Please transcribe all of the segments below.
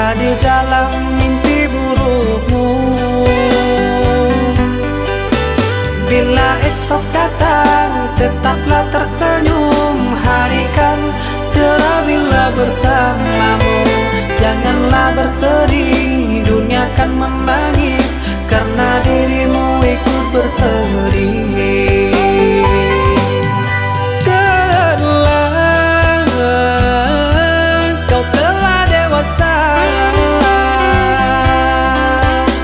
ada di dalam mimpi burukmu. Bila esok datang, tetaplah tersenyum. Hari kan cerah bila bersamamu. Janganlah bersedih, dunia kan menangis karena dirimu ikut bersedih. Kau telah dewasa,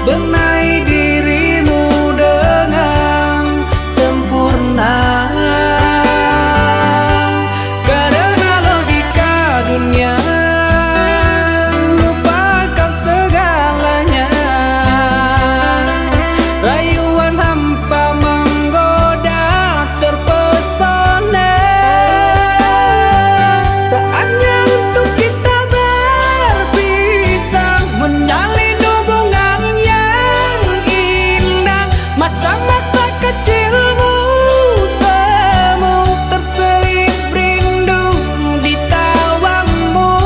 benahi dirimu dengan sempurna. Karena logika dunia lupakan segalanya. Rayuan hampa menggoda terpesona. Saatnya untuk kita berpisah, menjalin hubungan yang indah. Masa-masa kecilmu semu terselip rindu di tawamu.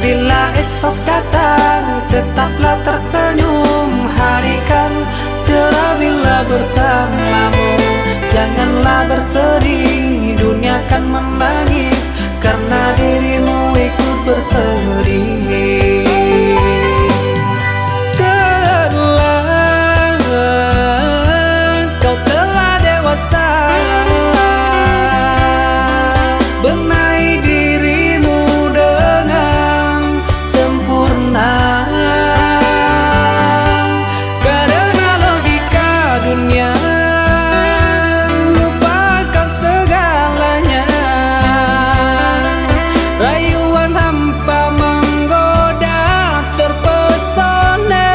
Bila esok datang, tetaplah tersenyum. Hari kan cerah bila bersamamu. Janganlah bersedih, dunia kan menangis karena dirimu ikut bersedih. Kau telah dewasa, benahi dirimu dengan sempurna. Karena logika dunia lupakan segalanya. Rayuan hampa menggoda terpesona.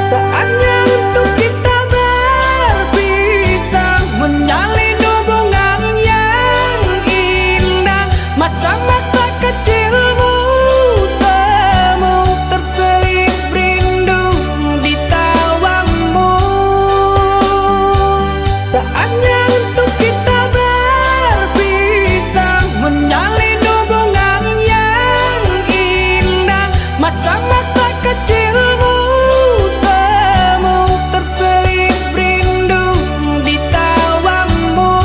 Saatnya untuk kita berpisah, menjalin hubungan yang indah. Masa-masa kecilmu semu terselip rindu di tawamu. Saatnya untuk kita berpisah, menjalin hubungan yang indah. Masa-masa kecilmu semu terselip rindu di tawamu.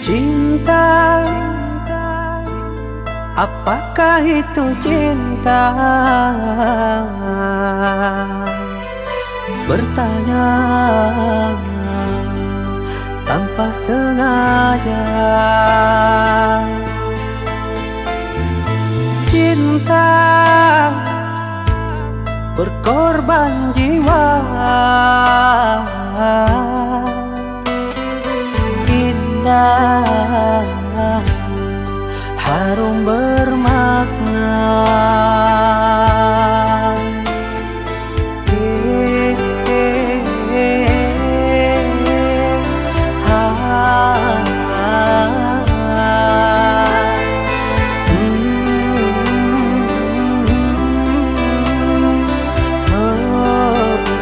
Cinta, apakah itu cinta? Bertanya tanpa sengaja. Cinta berkorban jiwa. Indah, harum bermakna.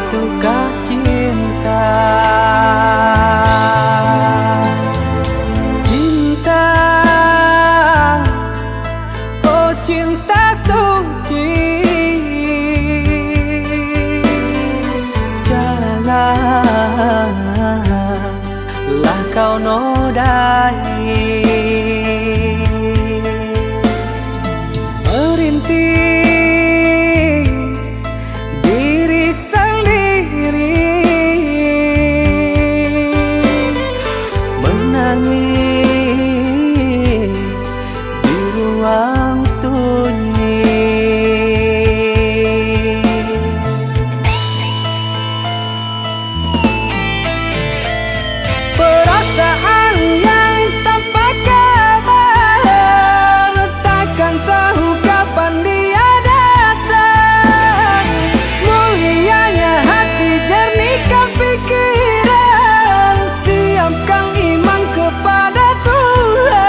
Itukah cinta? Cinta merintis diri sendiri, menangis di ruang sunyi. Perasaan yang tanpa kabar, takkan tahu kapan dia datang. Mulianya hati, jernihkan pikiran, siapkan iman kepada Tuhan.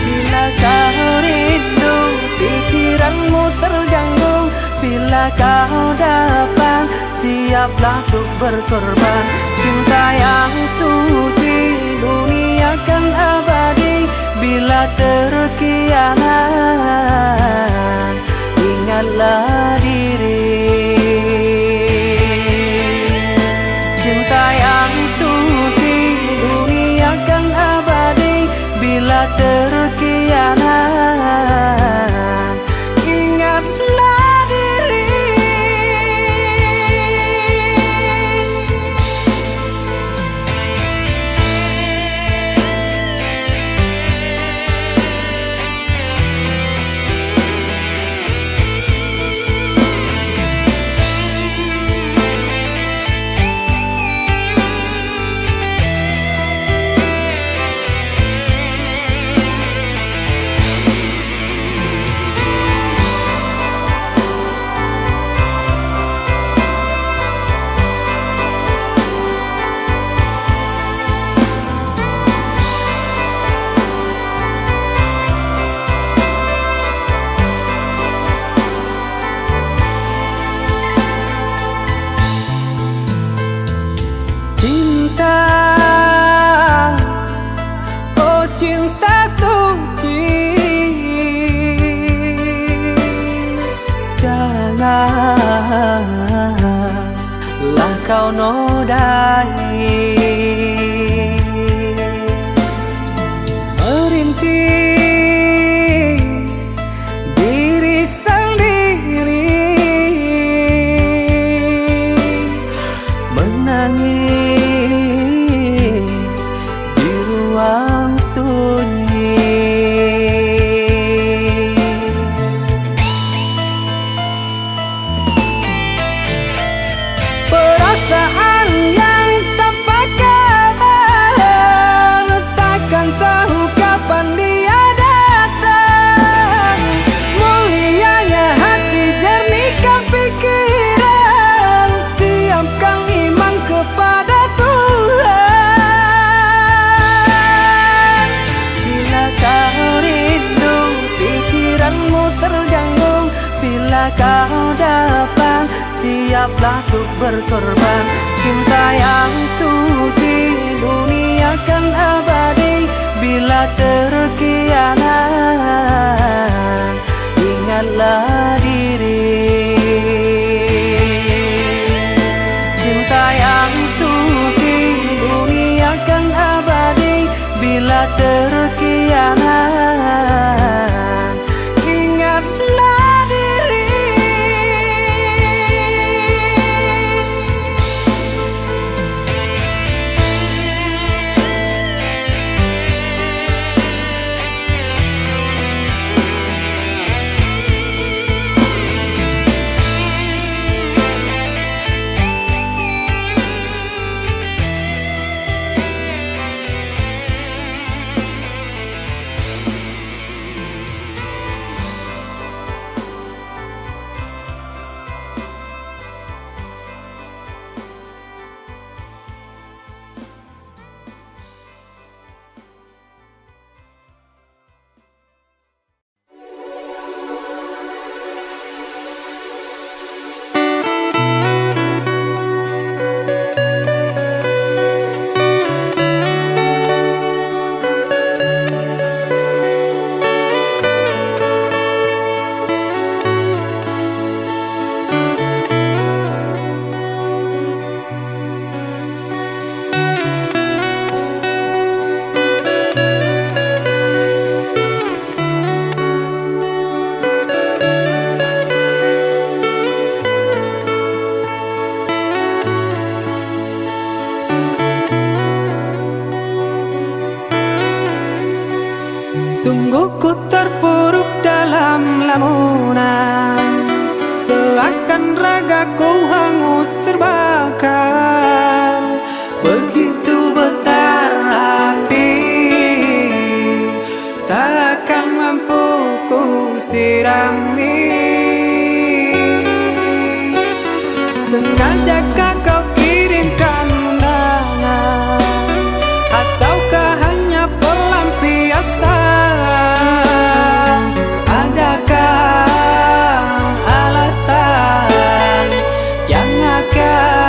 Bila kau rindu, pikiranmu terganggu, bila kau dapat, siaplah untuk berkorban. Cinta yang suci, dunia kan abadi. Bila terkianat, ingatlah diri. Cinta yang suci, dunia kan abadi. Bila terkianat, ingatlah diri. Cinta, oh cinta suci, janganlah kau nodai. Merintis diri sendiri, menangis di ruang sunyi. Perasaan yang tanpa kabar, takkan tahu kapan dia datang. Mulianya hati, jernihkan pikiran, siapkan iman kepada Tuhan. Bila kau rindu, pikiranmu terganggu, bila kau dapat, siaplah untuk berkorban. Cinta yang suci, dunia kan abadi. Bila terkianat, ingatlah diri. Cinta yang suci, dunia kan abadi. Bila terkianat, ingatlah diri. Ku terpuruk dalam lamunan, seakan ragaku hangus terbakar. Begitu besar api, takkan mampu ku sirami. Sengajakah kau kirimkan undangan, ataukah hanya pelampiasan? Adakah alasan yang akan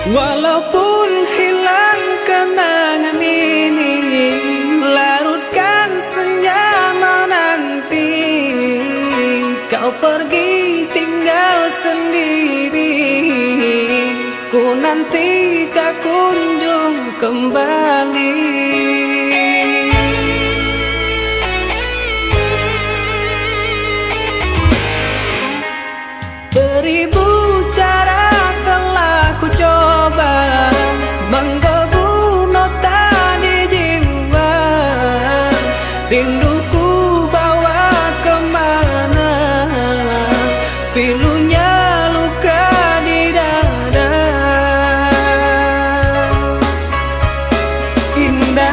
Walaupun hilang kenangan ini, larutkan senja menanti. Kau pergi tinggal sendiri, ku nanti tak kunjung kembali. Beribu cara telah ku coba menggebu nota di jiwa. Rinduku bawa kemana, pilunya luka di dada. Indah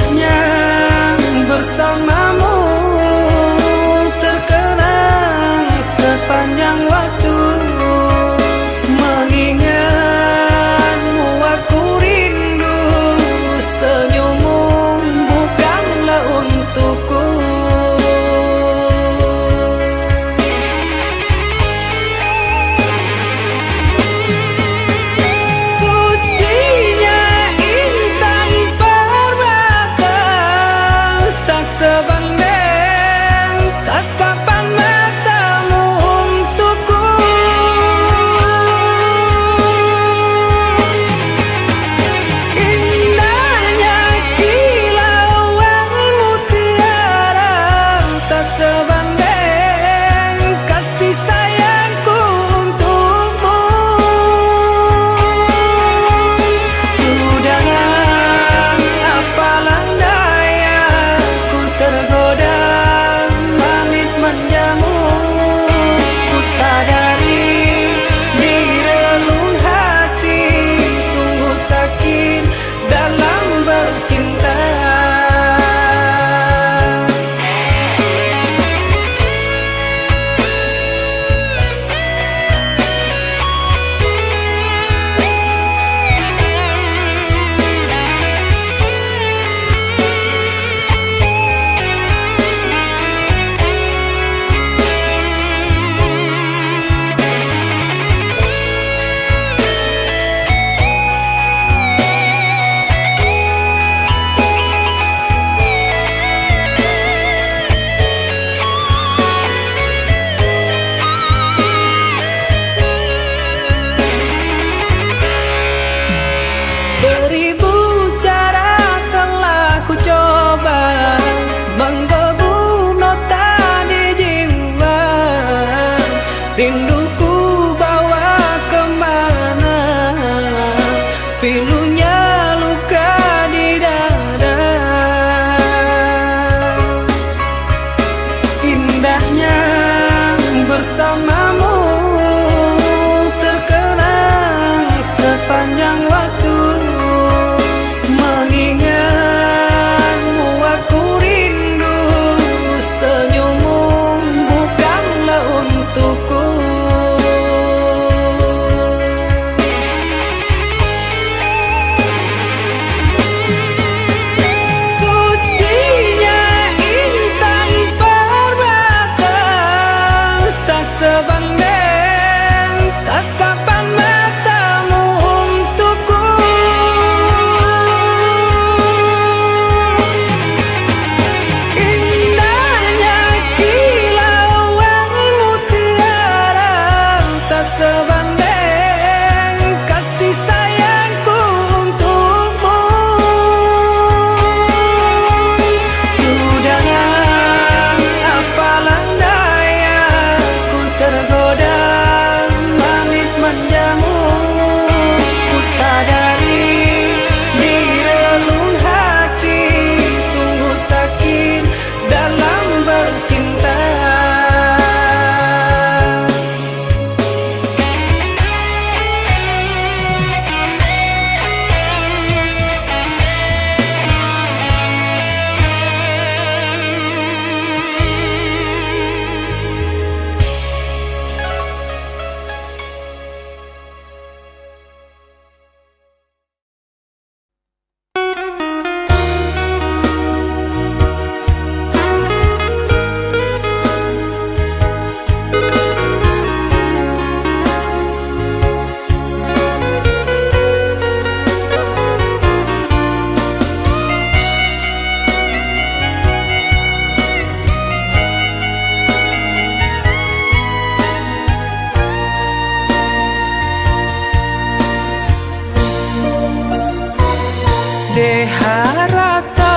De harato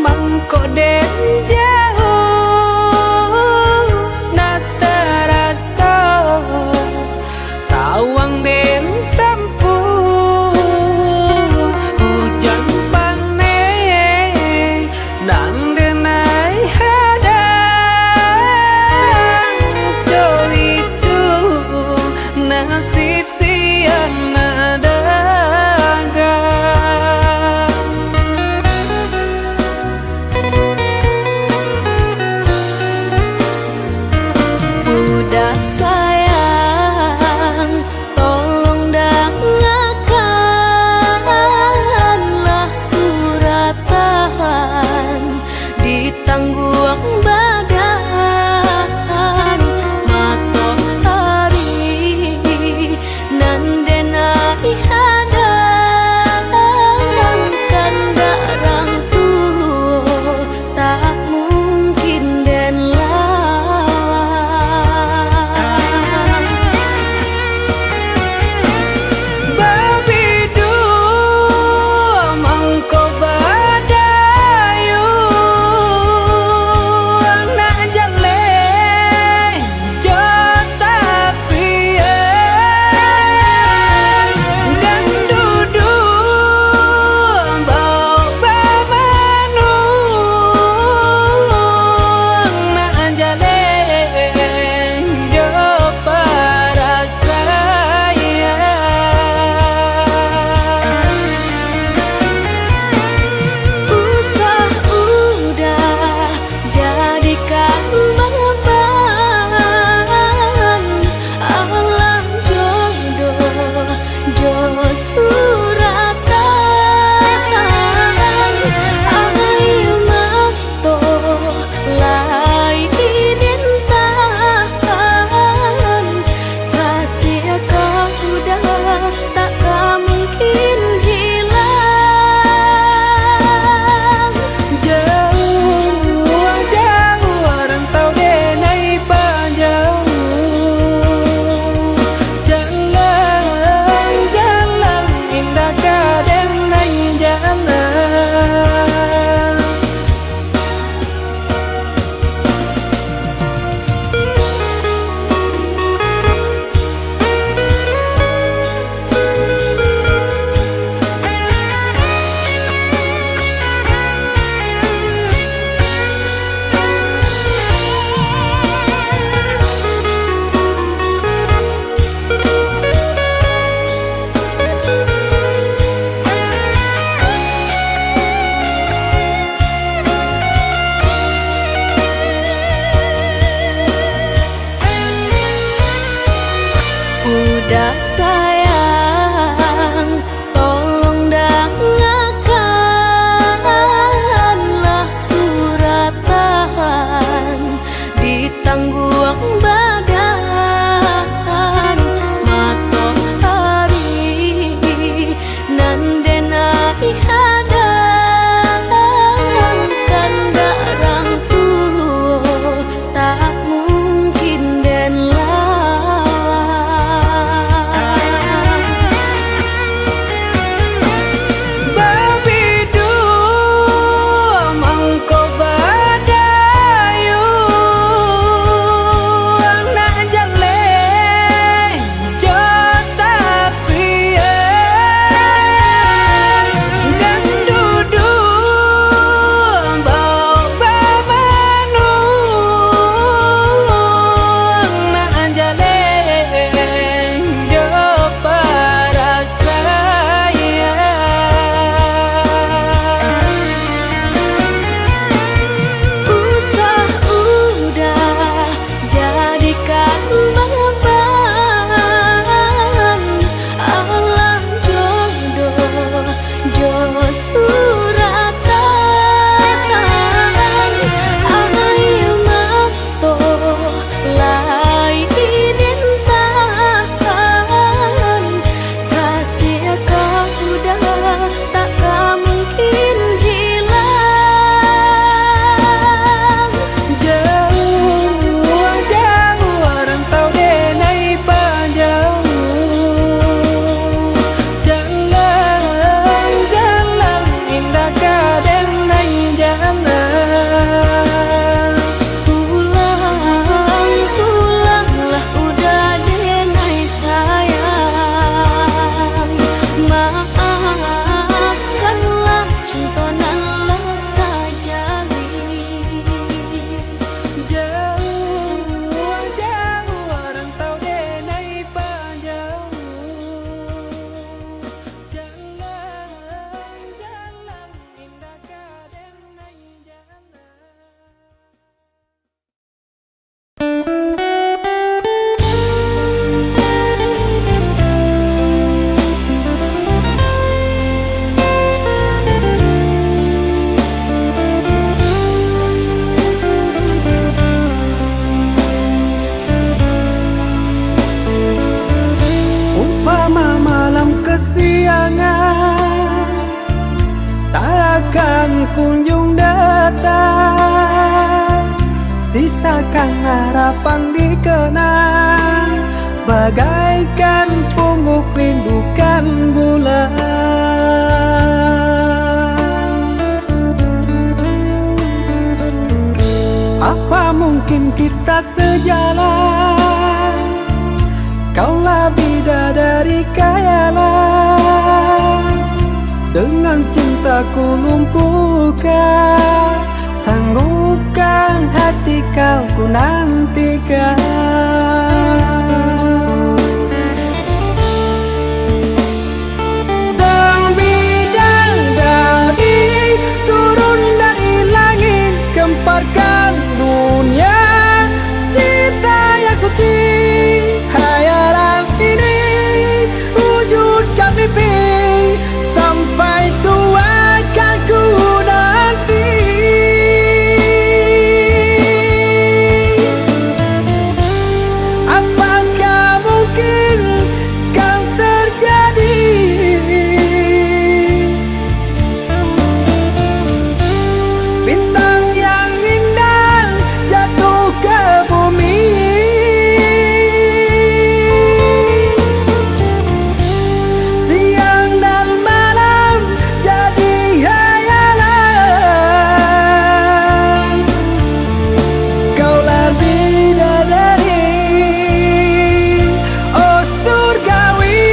mangko den jauh na terasa tawang den tempuh hujan panen nan denai hadang jo itu nasib siang nada udah sayang, tolong dengarkanlah suratan ditangguang badan matahari nan denai hadang kandarang tuh tak mungkin den udah sayang, tolong dengarkanlah suratan ditangguang badan matahari nan denai hadang kandarang tuh tak mungkin den lawan. kunjung datang, sisakan harapan dikenang, bagaikan pungguk rindukan bulan. Apa mungkin kita sejalan? Kaulah bidadari khayalan, dengan cintaku lumpuhkan, sanggupkan hati kau ku nantikan. Sang bidadari turun dari langit, gemparkan dunia cinta yang suci. Hayalan ini wujudkan mimpi, sampai tua kan ku nanti. Apakah mungkin kan terjadi? Bintang yang indah jatuh ke bumi, siang dan malam jadi hayalan. Kaulah bidadari, oh surgawi,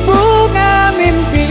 bunga mimpi.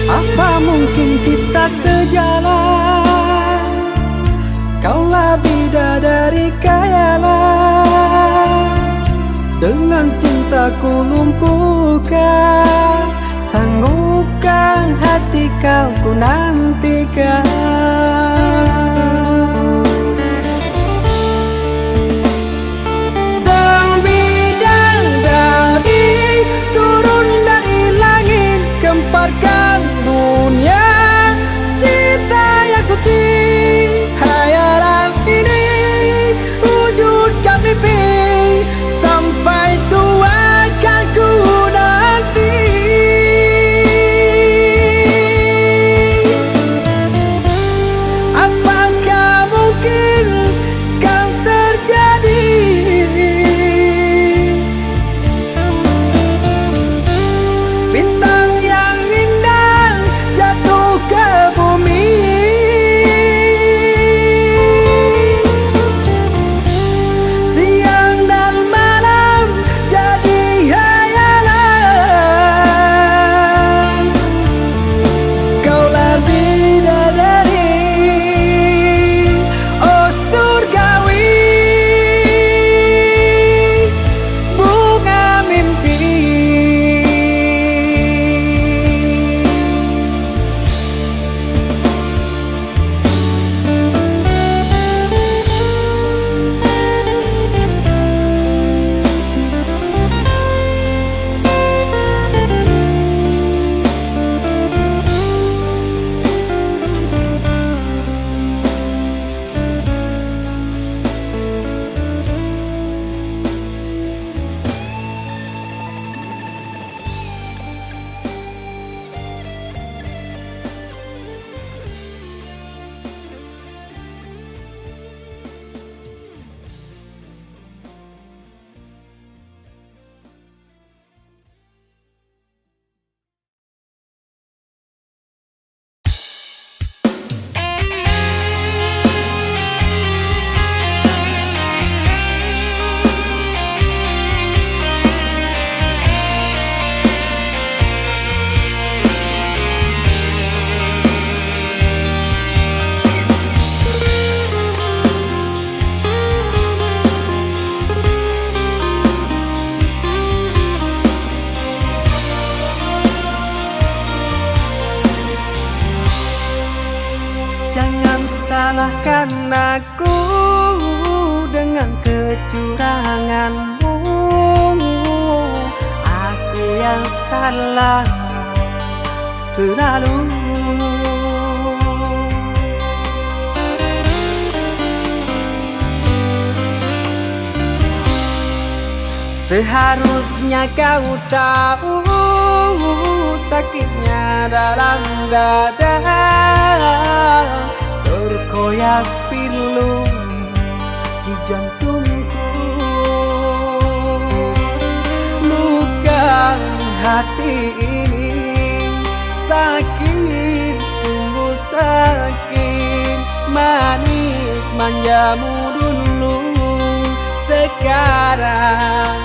Apa mungkin kita sejalan? Kaulah bidadari khayalan, dengan cintaku lumpuhkan, sanggupkan hati kau ku nantikan. Sang bidadari turun dari langit, gemparkan dunia cinta yang suci. Hayalan ini wujudkan mimpi, sampai tua kan ku nanti. denganmu. Aku yang salah selalu. Seharusnya kau tahu sakitnya dalam dada, terkoyak pilu di jantungku. Luka hati ini sakit, sungguh sakit. Manis manjamu dulu, sekarang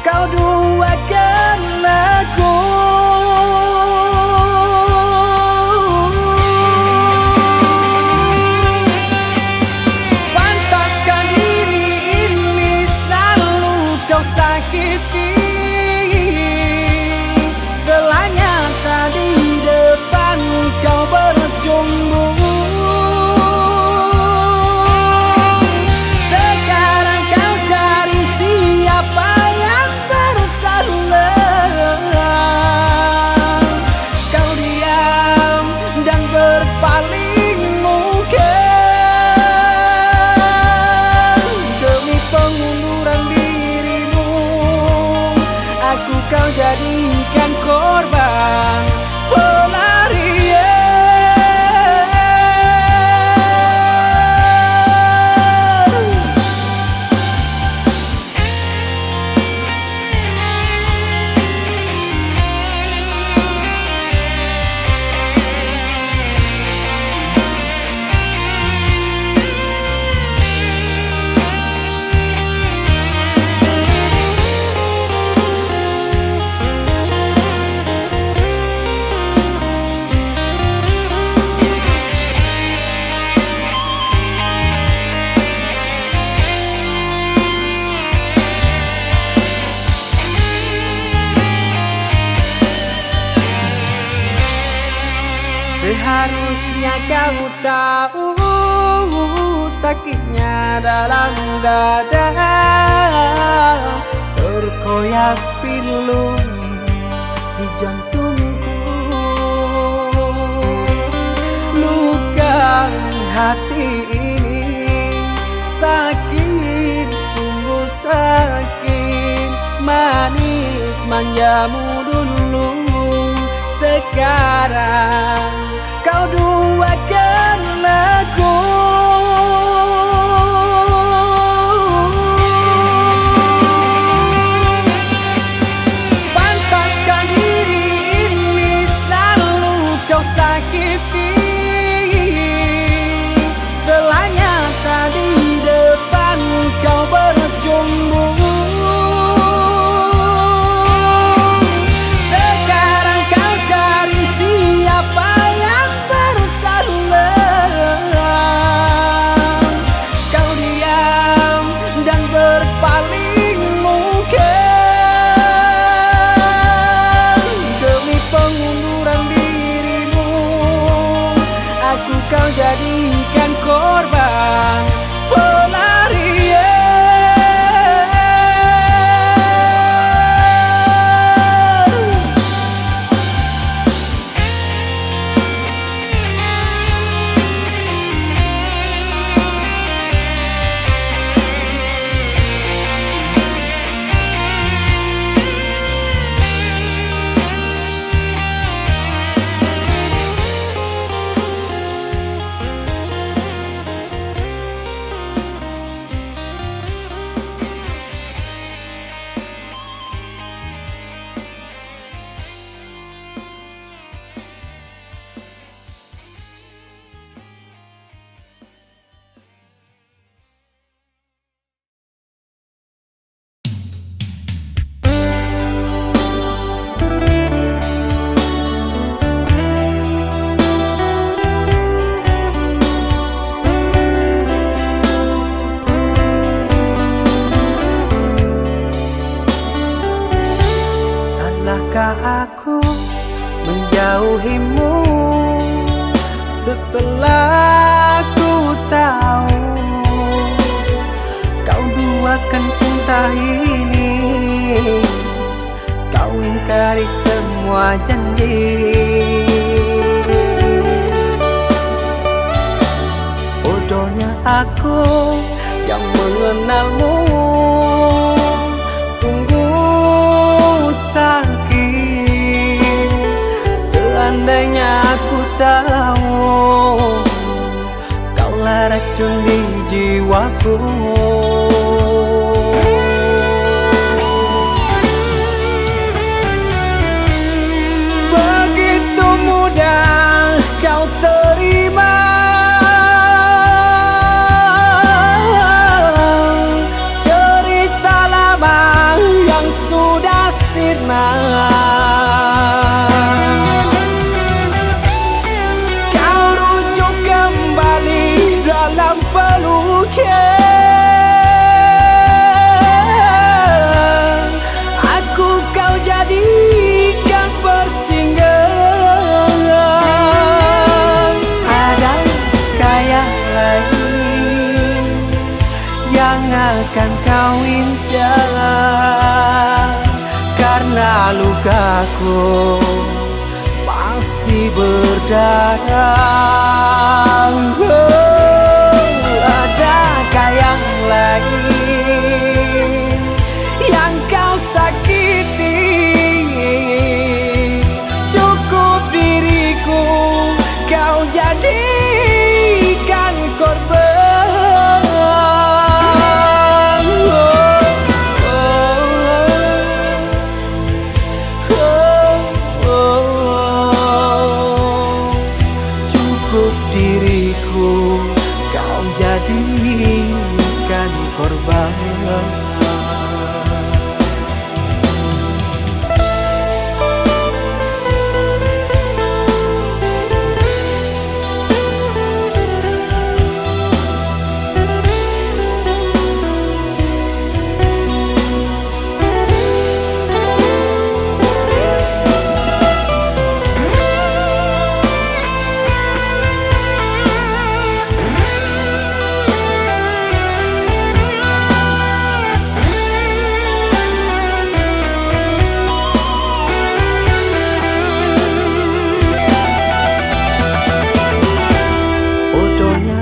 kau duakan aku. Pantaskah diri ini selalu kau sakiti? Telah nyata di depan kau berjumbu. Sekarang kau cari siapa yang bersalah. Kau diam dan berpaling muka. Demi pengunduran dirimu, aku kau jadikan korban pelarian. Seharusnya kau tahu sakitnya dalam dada, terkoyak pilu di jantungku. Luka hati ini sakit, sungguh sakit. Manis manjamu dulu, sekarang kau duakan aku. Pantaskah diri ini selalu kau sakiti? Telah nyata di depan kau berjumbu. Sekarang kau cari siapa yang bersalah. Kau diam dan berpaling muka. Demi pengunduran dirimu, aku kau jadikan korban pelarian. Aku menjauhimu setelah ku tahu kau duakan cinta cinta ini kau ingkari semua janji. Bodohnya aku yang mengenalmu, sungguh sakit. Seandainya aku tahu kaulah racun di jiwaku. Begitu mudah kau terima cerita lama yang sudah sirna. Kau rujuk kembali dalam peluknya. Aku kau jadikan persinggahan. Adakah yang lain yang akan kau incar? Karena lukaku masih berdarah. Adakah yang lain yang kau sakiti? Cukup diriku kau jadikan korban. Cukup diriku kau jadikan korban.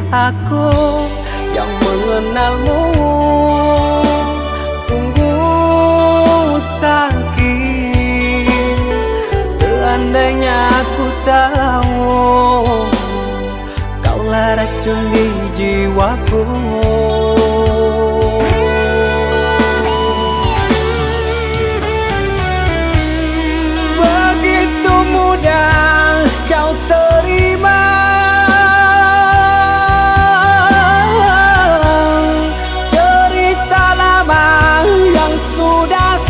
Aku yang mengenalmu, sungguh sakit. Seandainya aku tahu kaulah racun di jiwaku. Begitu mudah kau terima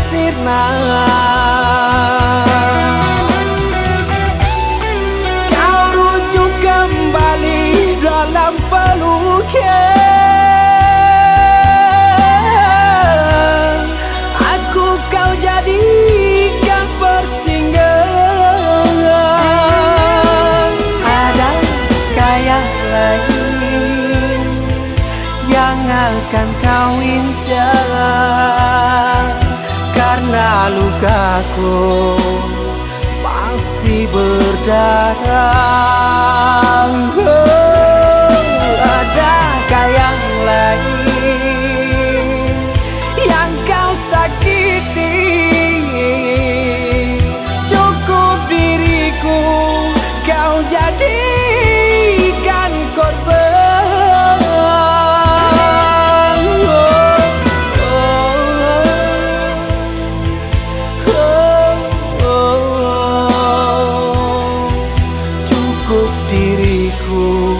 sirna. Kau rujuk kembali dalam peluknya. Aku kau jadikan persinggahan. Adakah yang lain yang akan kau incar? Karena lukaku masih berdarah. Adakah yang lain yang kau sakiti? Cukup diriku kau jadikan korban. Cukup diriku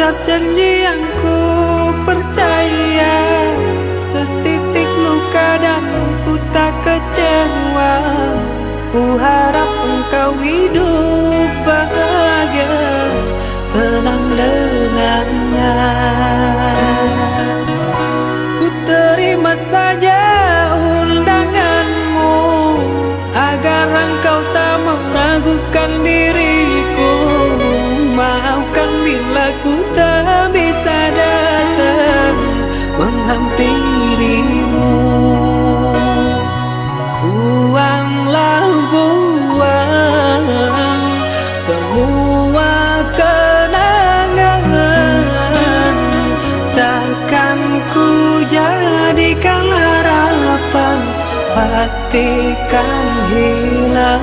ucap janji yang ku percaya, setitik luka dan ku tak kecewa. Ku harap engkau hidup bahagia, tenang dengannya. Ku terima saja undanganmu, agar engkau tak meragukan diriku. Maafkan bila ku tak bisa datang menghampirimu. Buanglah buang semua kenangan, takkan ku jadikan harapan, pastikan hilang.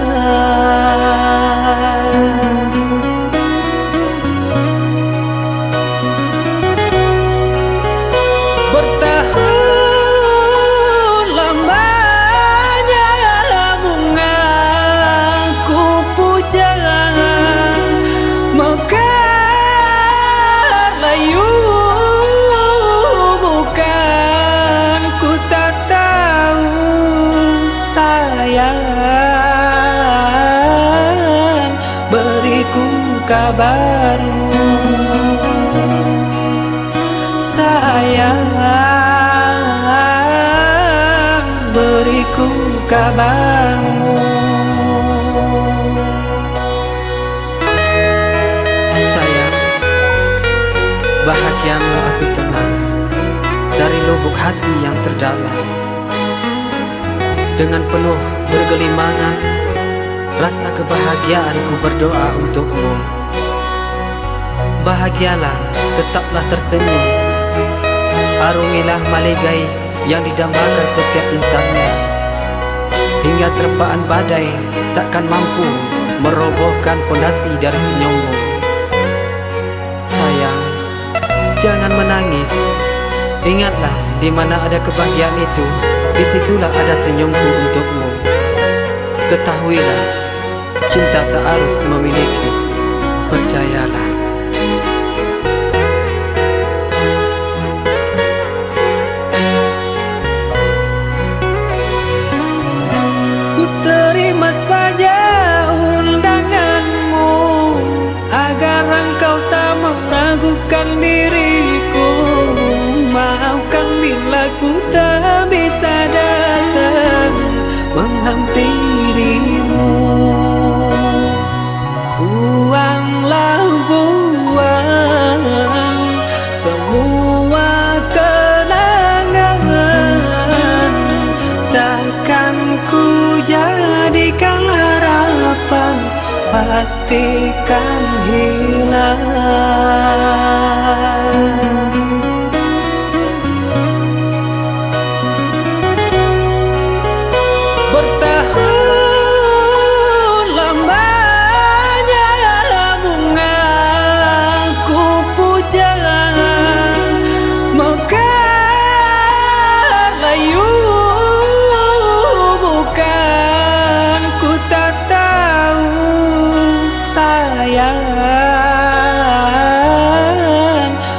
Bertahun lamanya bunga ku puja, mekar layu bukan, ku tak tahu sayang, beriku kabarmu sayang, beriku kabarmu. Sayang, bahagiamu aku tenang dari lubuk hati yang terdalam. Dengan penuh bergelimangan, rasa kebahagiaanku berdoa untukmu. Bahagialah, tetaplah tersenyum, arungilah maligai yang didambakan setiap insannya, hingga terpaan badai takkan mampu merobohkan pondasi dari senyummu. Sayang, jangan menangis, ingatlah di mana ada kebahagiaan itu, disitulah ada senyumku untukmu. Ketahuilah, cinta tak harus memiliki, percayalah. Ku terima saja undanganmu, agar engkau tak meragukan diriku. Maafkan bila ku tak bisa datang menghampirimu. Buanglah buang semua kenangan, takkan ku jadikan harapan, pastikan hilang. Bertahun lamanya bunga ku puja, mekar layu bukan, ku tak tahu sayang,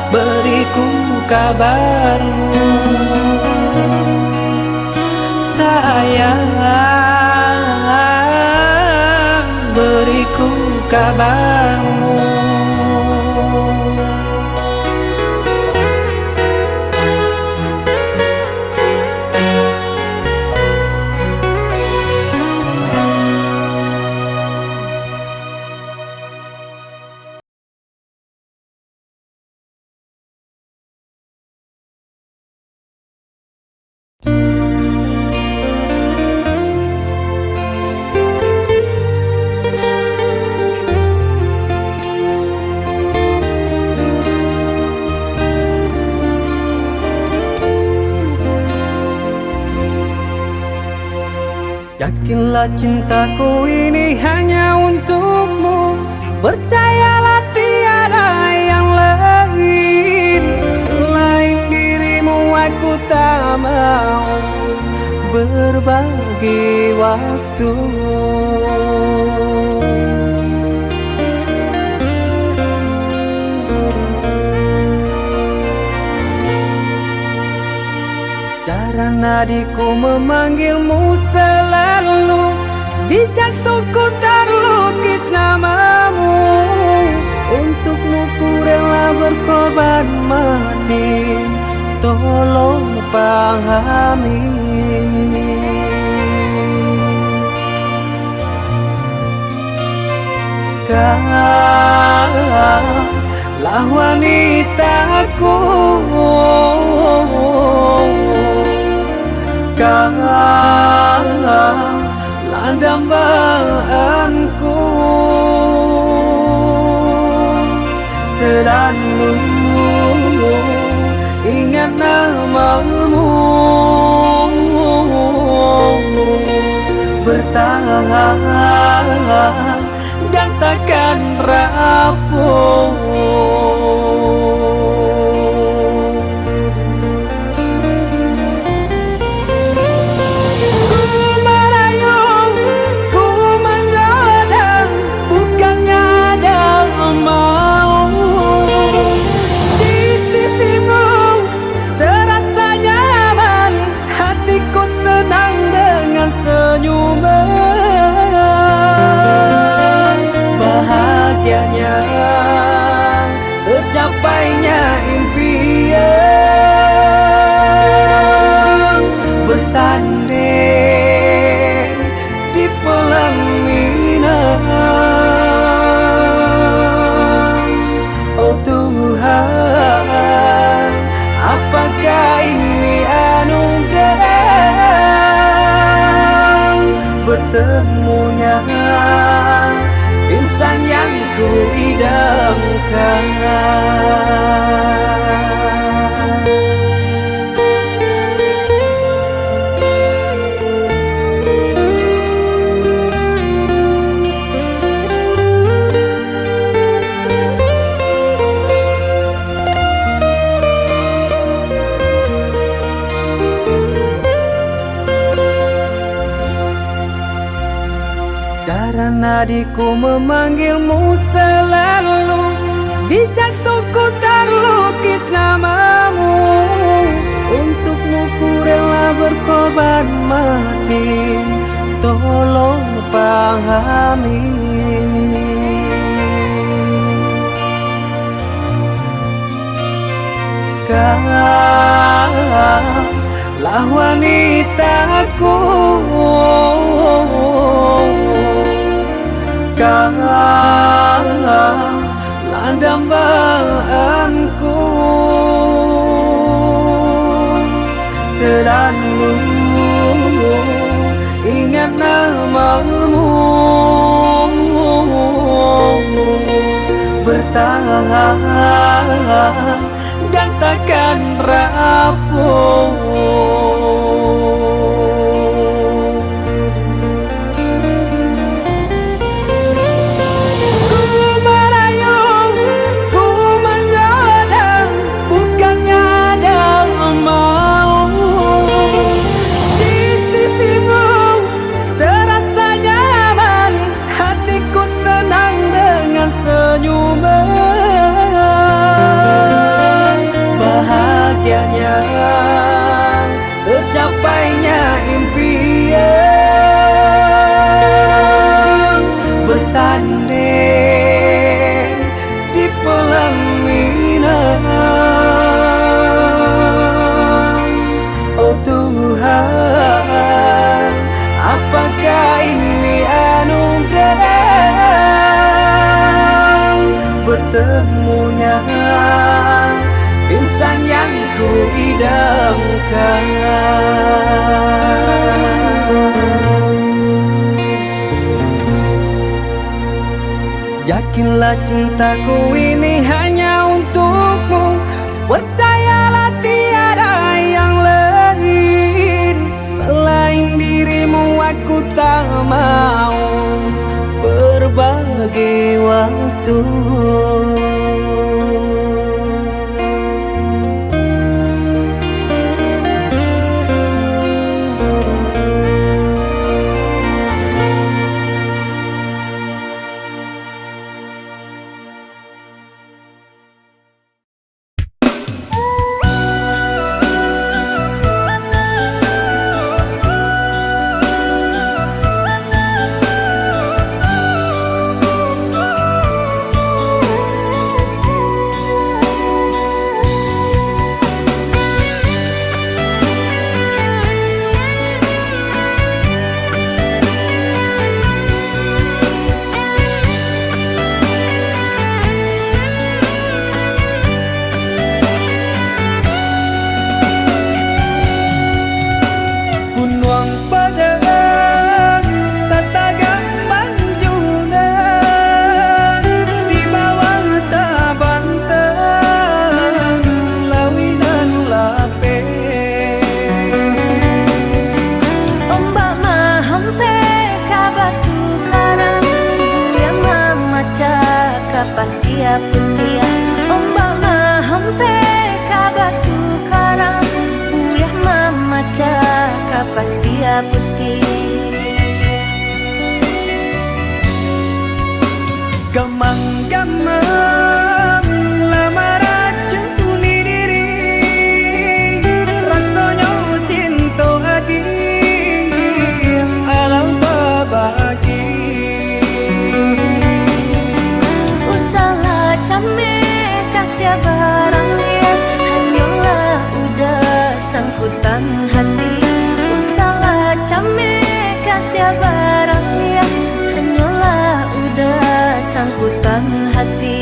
beriku kabarmu sayang, beriku kabarmu. Yakinlah cintaku ini hanya untukmu, percayalah tiada yang lain. Selain dirimu aku tak mau berbagi waktu. nadiku memanggilmu selalu. Di jantungku terlukis namamu. Untukmu ku rela berkorban mati. Tolong pahami. Kaulah wanitaku, kaulah dambaanku. Selalu ingat namamu, bertahan dan takkan rapuh. Ku merayung, ku menjadang, bukannya ada mau. Di sisimu terasa nyaman, hatiku tenang dengan senyuman. Bahagianya tercapainya impian, bersanding di pelaminan. Oh Tuhan, apakah ini anugerah bertemunya insan yang ku idamkan. Darah nadiku memanggilmu selalu. Di jantungku terlukis namamu. Untukmu ku rela berkorban mati. Tolong pahami. Kaulah wanitaku, kaulah dambaanku. Selalu ingat namamu, bertahan dan takkan rapuh. Bahagianya tercapainya impian, bersanding di pelaminan. Oh Tuhan, apakah ini anugerah bertemunya insan yang ku idamkan. Yakinlah cintaku ini hanya untukmu. Percayalah tiada yang lain. Selain dirimu aku tak mau berbagi waktu. pasir putih, ombak mahonte ka batu karang, uyah mamaca ka pasir putih. Gamang-gamang lama racuni diri, rasanya cinta adi alam babagi. Usaha came kasih barang liat, hanyalah udah sangkutan hati. Usaha came kasih barang liat, hanyalah udah sangkutan hati.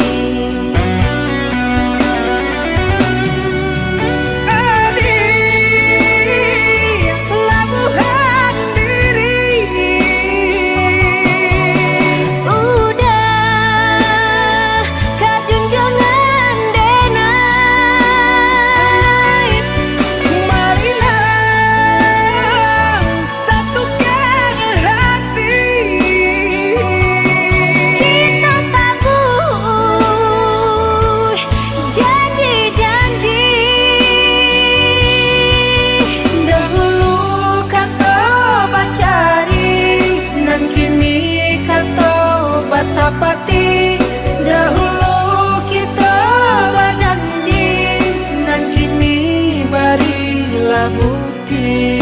Pati dahulu kita berjanji, dan kini berilah bukti.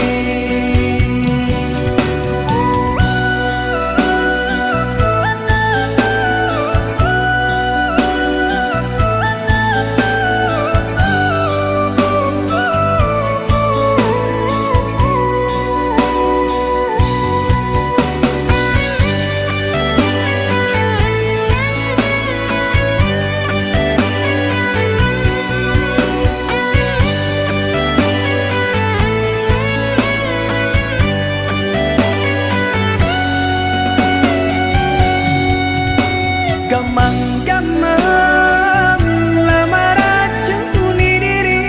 Gamang-gamang lama racuni diri,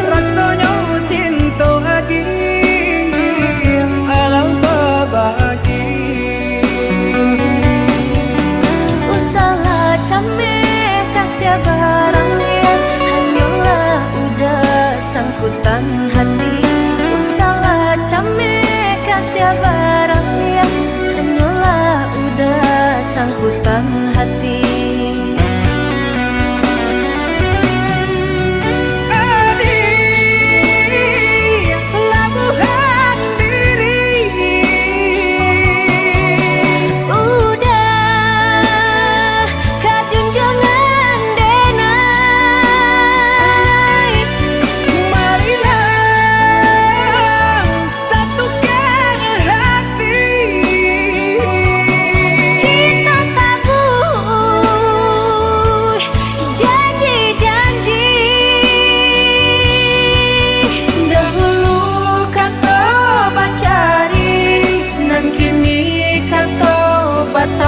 rasanya cinta adi alam babagi. Usaha came kasih barang liat, hanyalah udah sangkutan hati. Usaha came kasih barang liat, hanyalah udah sangkutan hati.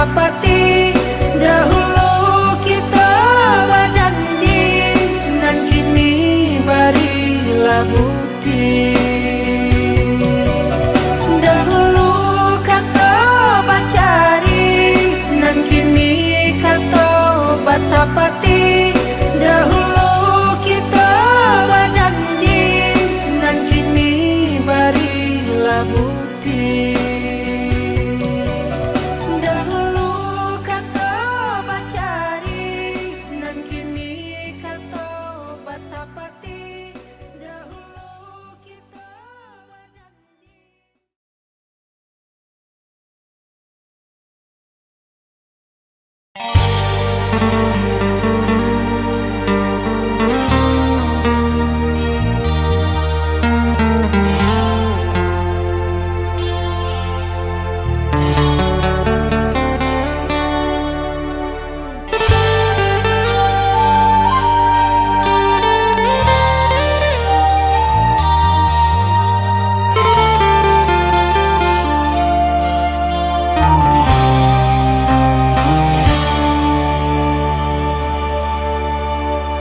Pati dahulu kita berjanji, dan kini berilah bukti. Dahulu kata bacari, dan kini kata batapati. Dahulu kita berjanji, dan kini berilah bukti.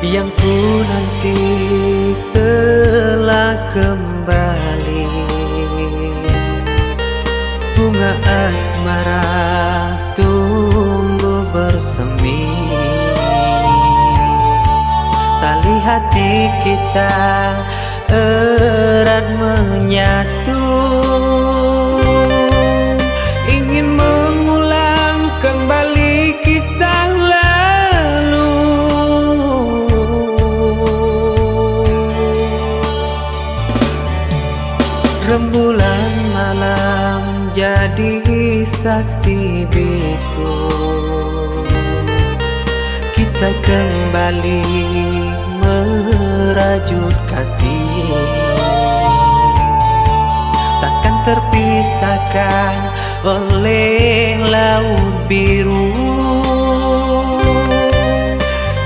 Yang ku nanti telah kembali, bunga asmara tumbuh bersemi. hati kita erat menyatu, ingin mengulang kembali kisah lalu. Rembulan malam jadi saksi bisu, kita kembali merajut kasih, takkan terpisahkan oleh laut biru.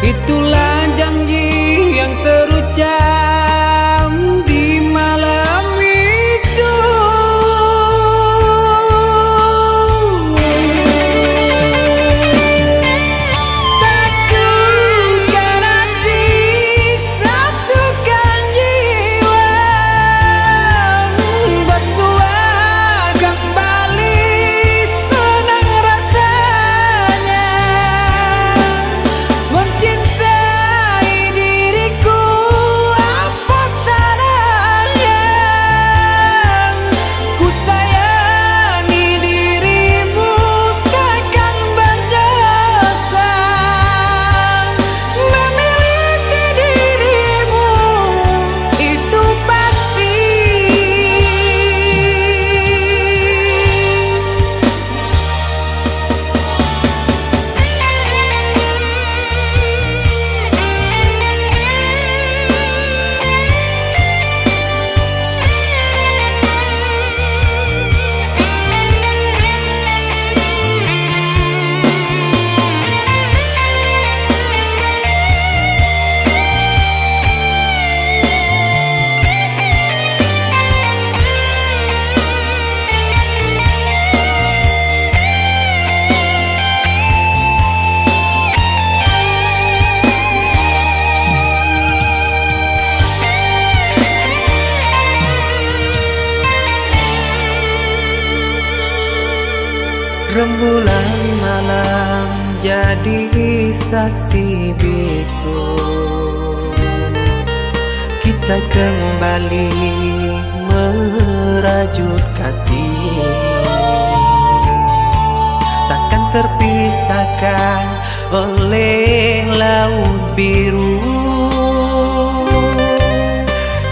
Itulah janji yang terucap di malam itu. Satukan hati, satukan jiwa, bersua kembali, senang rasanya mencintai diriku. Apa salahnya ku sayangi dirimu, takkan berdosa memiliki dirimu, itu pasti. Rembulan malam jadi saksi bisu, kita kembali merajut kasih, takkan terpisahkan oleh laut biru.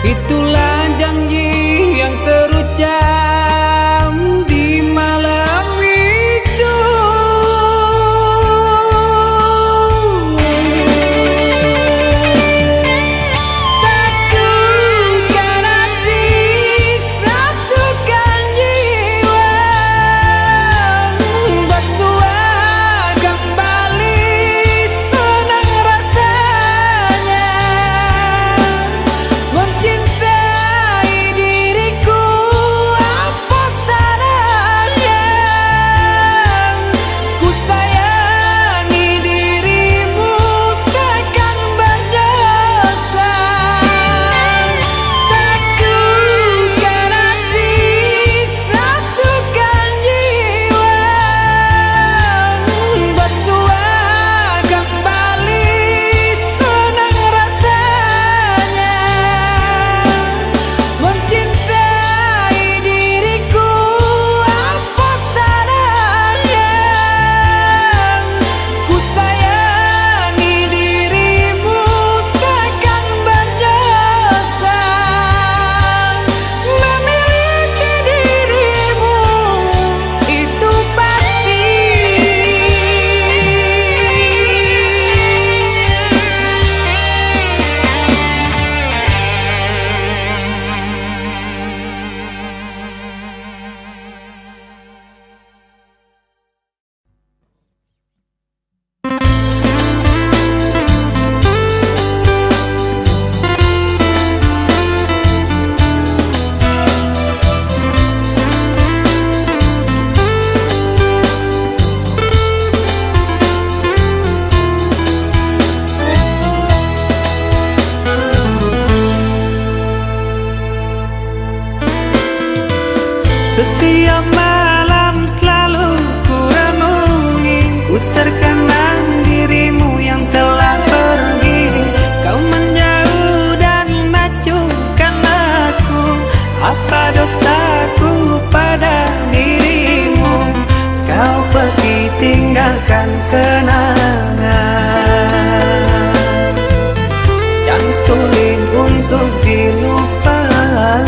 Itulah janji yang terucap di malam itu. Satukan hati, satukan jiwa, bersua kembali, senang rasanya tinggalkan kenangan yang sulit untuk dilupakan.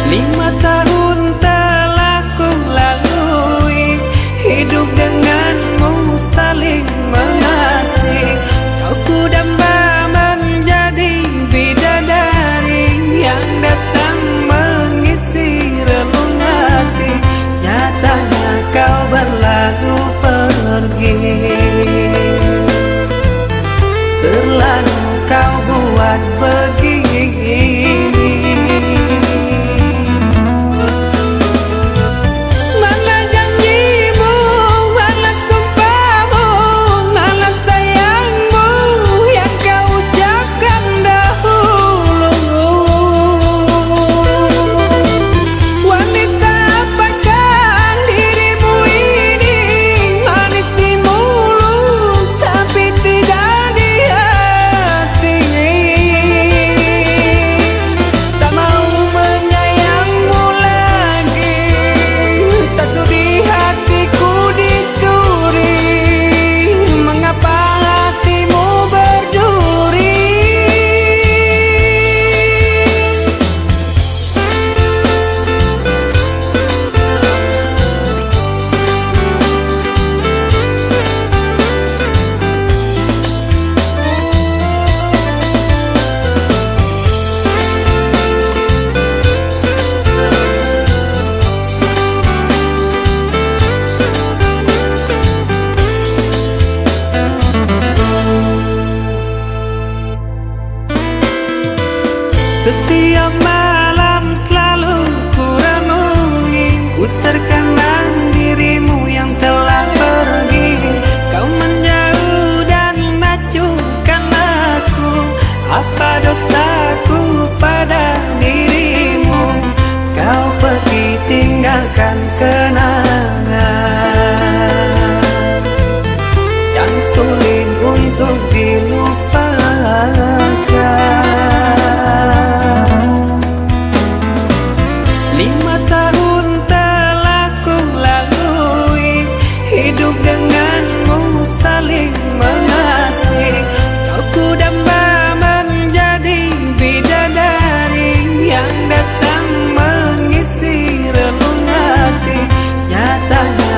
5 tahun telah ku lalui, hidup denganmu saling mengasihi. Kau ku damba menjadi bidadari yang datang mengisi relung hati. Nyatanya kau berlalu pergi, terlalu kau buat begini. Mana janjimu, mana sumpahmu, mana sayangmu yang kau ucapkan dahulu. Wanita apakah dirimu ini, manis di mulut tapi tidak di hati. Tak mau menyayangmu lagi, tak sudi hatiku dicuri. Mengapa hatimu berduri? Setiap malam selalu ku renungi, ku terkenang dirimu yang telah pergi. Kau menjauh dan acuhkan aku, apa dosaku pada dirimu? Kau pergi tinggalkan kenangan yang sulit untuk dilupakan. 5 tahun telah ku lalui, hidup denganmu saling mengasihi. Kau ku damba menjadi bidadari yang datang mengisi relung hati. Nyatanya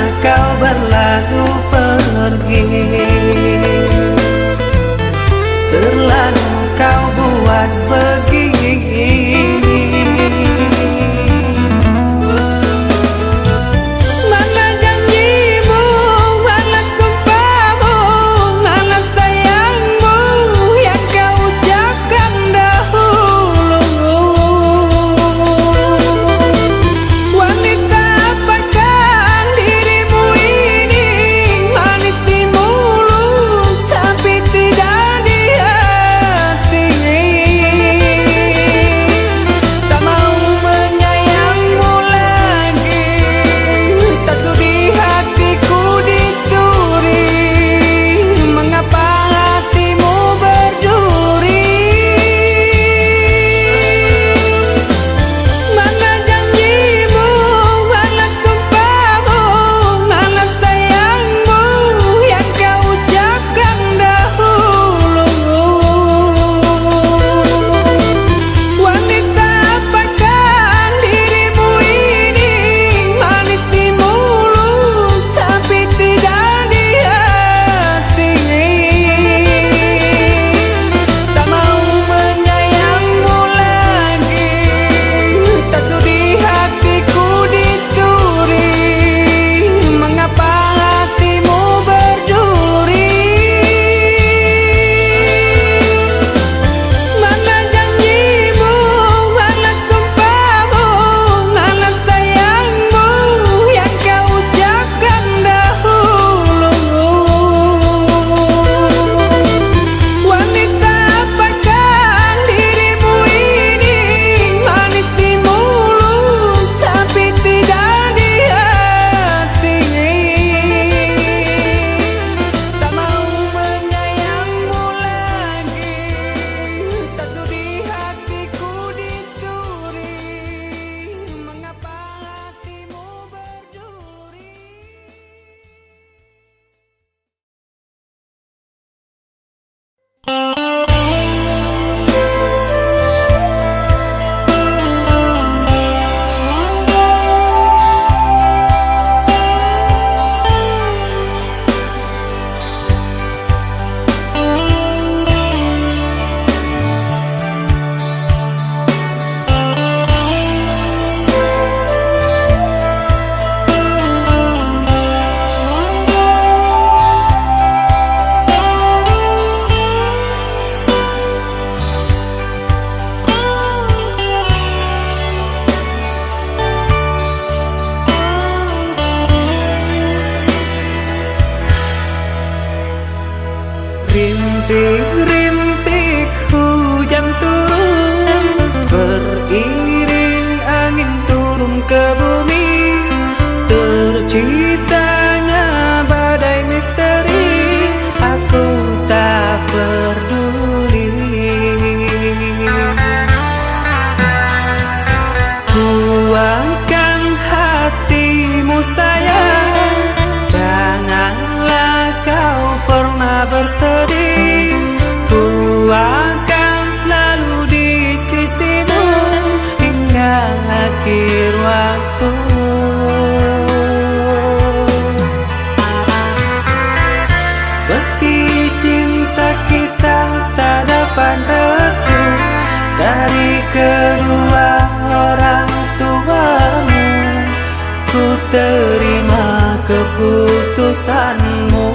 terima keputusanmu.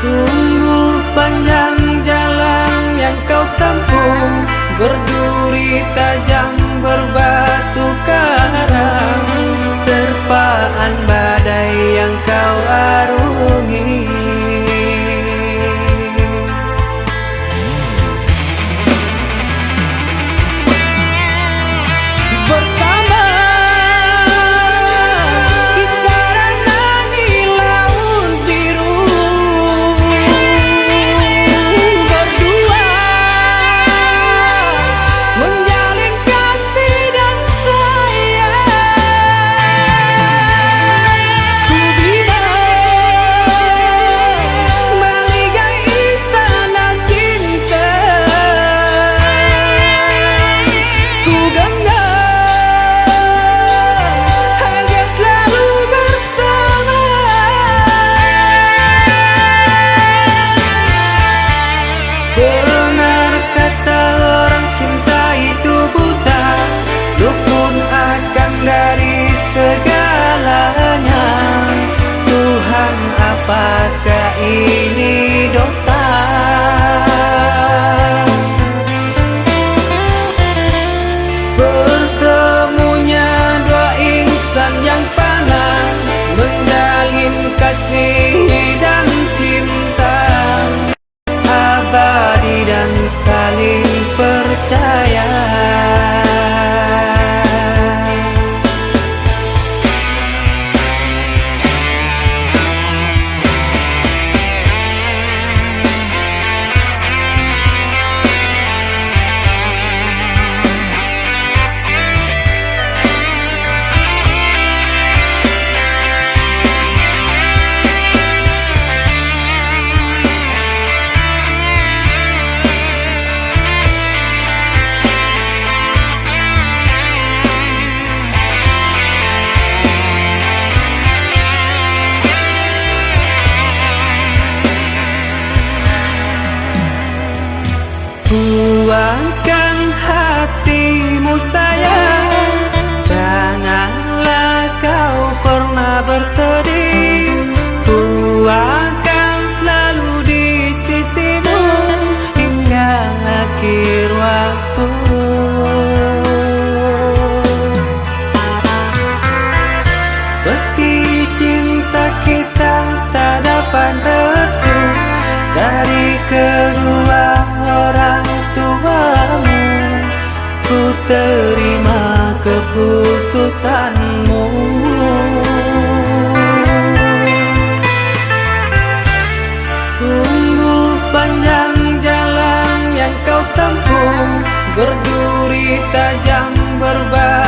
Sungguh panjang jalan yang kau tempuh, berduri tajam berbatu karang, terpaan badai yang kau arungi. Benar kata orang, cinta itu buta, dukun akan dari segalanya. Tuhan, apakah ini dosa? Bertemunya dua insan yang panas, menjalin kasih dan cinta abadi dan saling percaya. Buangkan hatimu sayang, janganlah kau pernah bersedih. Buangkan selalu di sisimu hingga akhir waktu. Meski cinta kita tak dapat restu dari kedua orang tuamu, ku terima keputusanmu. Sungguh panjang jalan yang kau tempuh, berduri tajam berbatu